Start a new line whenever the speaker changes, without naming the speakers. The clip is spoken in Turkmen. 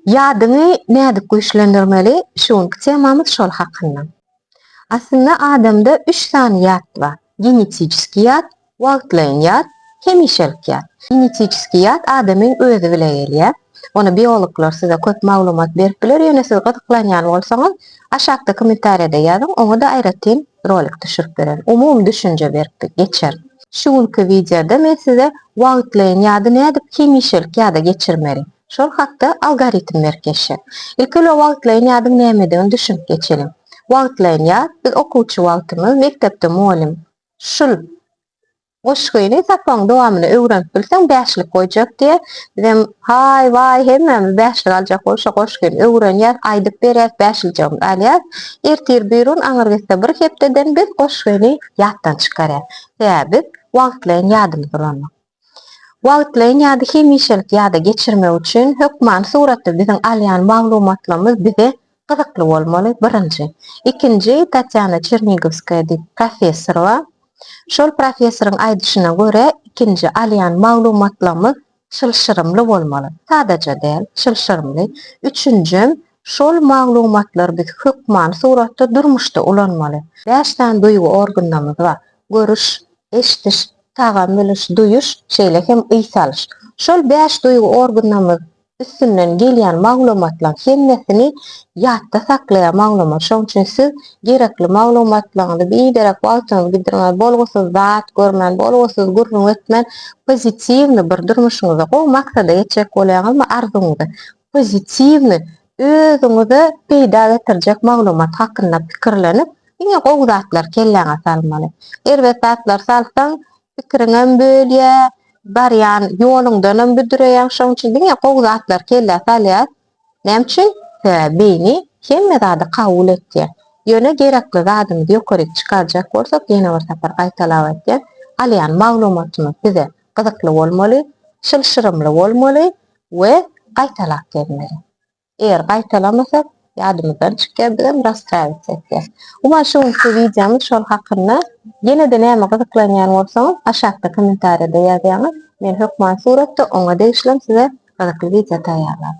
Yadyny näde güýçlendirmeli? Şuňky temamyz şol hakynda. Aslında adamda 3 sany ýat bar. Genetiski ýat, wagtlaýan ýat, hemişelik ýat. Genetiski ýat adamyň özü bilen gelýär. Onu biologlar size köp maglumat berip biler. Ýöne siz gyzyklanýan bolsaňyz aşagda kommentariýada ýazyn, oňa da aýratyn rolik düşürip beren. Umum düşünje berip geçer. Şuňky videoda men size wagtlaýan ýady nädip hemişelik ýada geçirmeli. Şol hakda algoritmler geçer. Ilkili wagtlaýan ýadyň nämeden düşünip geçelim. Wagtlaýan ýat, biz okuwçy wagtymyz mekdepde muallim şul goşgyny sapaň dowamyny öwrenip bilseň 5'lik goýjak diýe, bizem hay way hemmemiz 5'lik aljak bolsa goşgyny öwrenýär, aýdyp berýär, 5'lik jogum alýar. Ertir birun aňyr gitse bir hepdeden biz goşgyny ýatdan çykarýar. Sebäbi wagtlaýan ýadymyz bolanmak. Wagtlaýan ýady hemişelik ýada geçirmek üçin hökman suratda biziň alýan maglumatlarymyz bize gyzykly bolmaly birinji. Ikinji, Tatyana Chernigovskaya diýip professor bar. Şol professoryň aýdyşyna görä ikinji alýan maglumatlarymyz şylşyrymly bolmaly. Sadaja däl, şylşyrymly. Üçüncü, şol maglumatlar biz hökman suratda durmuşda ulanmaly. 5 tane duýgu organlarymyz bar. Görüş, eşitiş, tagan biliş, duyuş, şeýle hem ýysalyş. Şol 5 duýgu organlarymyz üstünden gelýän maglumatlar hemmesini ýatda saklaýan maglumat. Şoň üçin siz gerekli maglumatlaryňyzy biderek wagtyňyzy gidirmän bolgusyz, zat görmän bolgusyz, gurrun etmän pozitiwni bir durmuşyňyza gowy maksada ýetjek bolýaňyzmy arzuňyzy pozitiwni özüňize peýda getirjek maglumat hakynda pikirlenip, ýene gowy zatlar kelläňe salmaly. Erbet zatlar salsaň pikiriňem bölýär, baryan ýoluňdan büdüreýän, şoň üçin diňe gowy zatlar kelle salýar. Näme üçin? Beyni hemme zady kabul etdi. Ýöne gerekli zadymy ýokary çykarjak bolsak, ýene bir sapar gaýtalap etdi. Alýan maglumatymyz bize gyzykly bolmaly, şylşyrymly bolmaly we gaýtalap gelmeli. Eger gaýtalamasak, ýadymyzdan çykyp bilen rastraýat etdi. Uma şuňky videomyz şol hakynda ýene-de näme gyzyklanýan bolsaňyz aşagda kommentariýada ýazyňyz. Men hökman suratda oňa degişlem size gyzykly video taýýarlap.